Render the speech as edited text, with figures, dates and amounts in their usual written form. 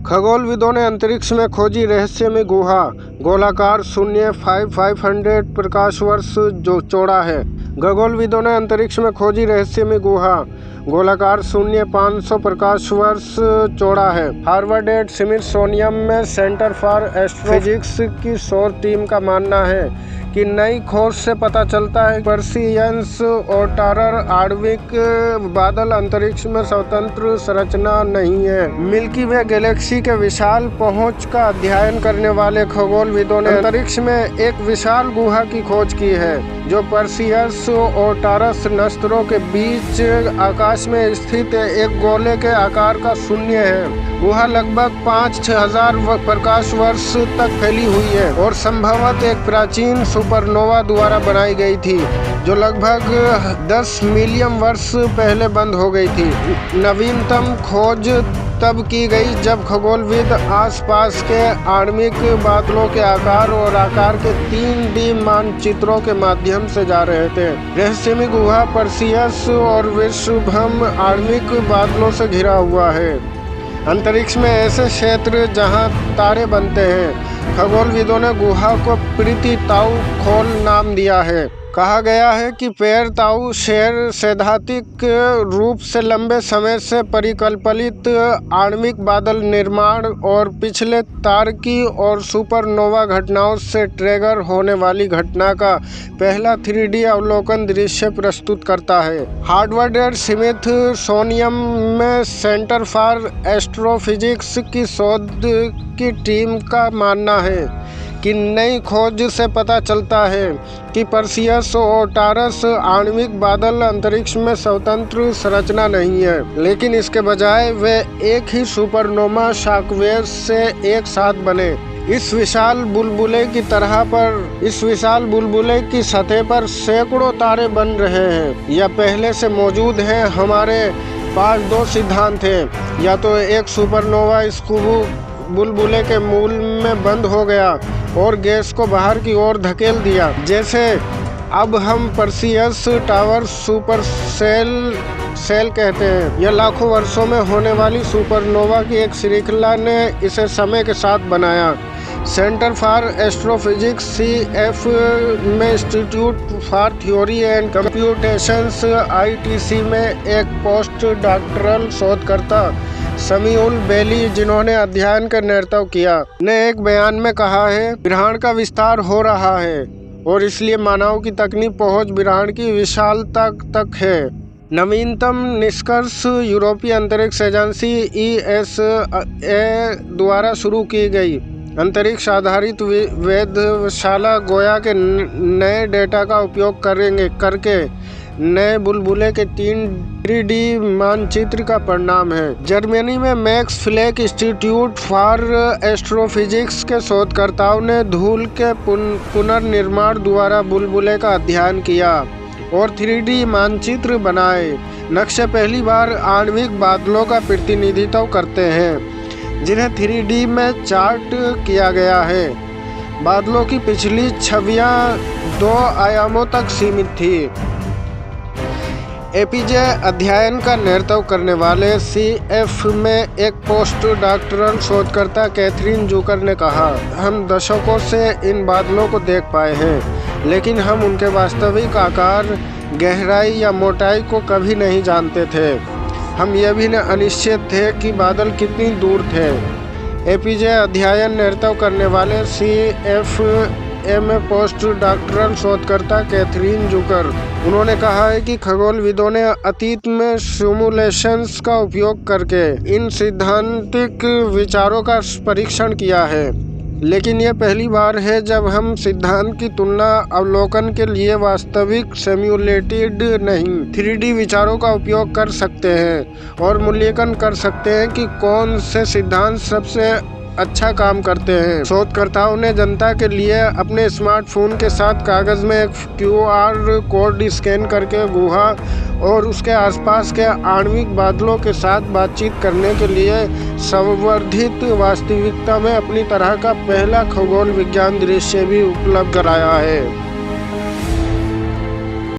खगोलविदों ने अंतरिक्ष में खोजी रहस्यमय गुहा। गोलाकार शून्य 500 प्रकाश वर्ष जो चौड़ा है। खगोलविदों ने अंतरिक्ष में खोजी रहस्यमय गुहा। गोलाकार शून्य 500 प्रकाश वर्ष चौड़ा है। हार्वर्ड एंड स्मिथसोनियन में सेंटर फॉर एस्ट्रोफिजिक्स की शोध टीम का मानना है कि नई खोज से पता चलता है पर्सियस और टारर आणविक बादल अंतरिक्ष में स्वतंत्र संरचना नहीं है। मिल्की वे गैलेक्सी के विशाल पहुंच का अध्ययन करने वाले खगोलविदों ने अंतरिक्ष में एक विशाल गुहा की खोज की है जो पर्सियस और टारस नक्षत्रों के बीच आकाश में स्थित एक गोले के आकार का शून्य है। गुहा लगभग 5-6 हजार प्रकाश वर्ष तक फैली हुई है और संभवतः एक प्राचीन सुपरनोवा द्वारा बनाई गई थी जो लगभग 10 मिलियन वर्ष पहले बंद हो गई थी। नवीनतम खोज तब की गई जब खगोलविद आसपास के आणविक बादलों के आकार और आकार के 3D मानचित्रों के माध्यम से जा रहे थे। रहस्यमय गुहा पर्सियस और विश्वभ्रम आणविक बादलों से घिरा हुआ है। अंतरिक्ष में ऐसे क्षेत्र जहां तारे बनते हैं। खगोलविदों ने गुहा को प्रीति ताऊ खोल नाम दिया है। कहा गया है कि पेर ताऊ शेर सैद्धांतिक रूप से लंबे समय से परिकल्पित आणविक बादल निर्माण और पिछले तारकी और सुपरनोवा घटनाओं से ट्रिगर होने वाली घटना का पहला 3D अवलोकन दृश्य प्रस्तुत करता है। हार्वर्ड एंड स्मिथसोनियन में सेंटर फॉर एस्ट्रोफिजिक्स की शोध की टीम का मानना है कि नई खोज से पता चलता है कि पर्सियस और टारस आणविक बादल अंतरिक्ष में स्वतंत्र संरचना नहीं है, लेकिन इसके बजाय वे एक ही सुपरनोवा शॉकवेव से एक साथ बने। इस विशाल बुलबुले की सतह पर सैकड़ों तारे बन रहे हैं या पहले से मौजूद हैं। हमारे पास 2 सिद्धांत हैं, या तो एक सुपरनोवा इस बुलबुले के मूल में बंद हो गया और गैस को बाहर की ओर धकेल दिया, जैसे अब हम पर्सियस टावर सुपर सेल कहते हैं, या लाखों वर्षों में होने वाली सुपरनोवा की एक श्रृंखला ने इसे समय के साथ बनाया। सेंटर फॉर एस्ट्रोफिजिक्स CF में institute for theory and computations ITC में एक पोस्ट डॉक्टरल शोधकर्ता समीउल बेली, जिन्होंने अध्ययन का नेतृत्व किया, ने एक बयान में कहा है, ब्रह्मांड का विस्तार हो रहा है और इसलिए मानव की तकनीक पहुंच ब्रह्मांड की विशालता तक है। नवीनतम निष्कर्ष यूरोपीय अंतरिक्ष एजेंसी ESA द्वारा शुरू की गई अंतरिक्ष आधारित वेधशाला गोया के नए डेटा का उपयोग करके नए बुलबुले के 3D मानचित्र का परिणाम है। जर्मनी में Max Planck Institute for Astrophysics के शोधकर्ताओं ने धूल के पुनर्निर्माण द्वारा बुलबुले का अध्ययन किया और 3D मानचित्र बनाए। नक्शे पहली बार आणविक बादलों का प्रतिनिधित्व करते हैं जिन्हें 3D में चार्ट किया गया है। बादलों की पिछली छवियां 2 आयामों तक सीमित थी। एपीजे अध्ययन का नेतृत्व करने वाले CF में एक पोस्ट डॉक्टरल शोधकर्ता कैथरीन जुकर ने कहा, हम दशकों से इन बादलों को देख पाए हैं, लेकिन हम उनके वास्तविक आकार, गहराई या मोटाई को कभी नहीं जानते थे। हम यह भी अनिश्चित थे कि बादल कितनी दूर थे। एपीजे अध्ययन नेतृत्व करने वाले CF में पोस्ट डॉक्टरल शोधकर्ता कैथरीन जुकर, उन्होंने कहा है कि खगोलविदों ने अतीत में सिमुलेशंस का उपयोग करके इन सैद्धांतिक विचारों का परीक्षण किया है, लेकिन यह पहली बार है जब हम सिद्धांत की तुलना अवलोकन के लिए वास्तविक सिम्युलेटेड नहीं 3D विचारों का उपयोग कर सकते हैं और मूल्यांकन कर सकते हैं कि कौन से सिद्धांत सबसे अच्छा काम करते हैं। शोधकर्ताओं ने जनता के लिए अपने स्मार्टफोन के साथ कागज में एक QR कोड स्कैन करके गुहा और उसके आसपास के आणविक बादलों के साथ बातचीत करने के लिए संवर्धित वास्तविकता में अपनी तरह का पहला खगोल विज्ञान दृश्य भी उपलब्ध कराया है।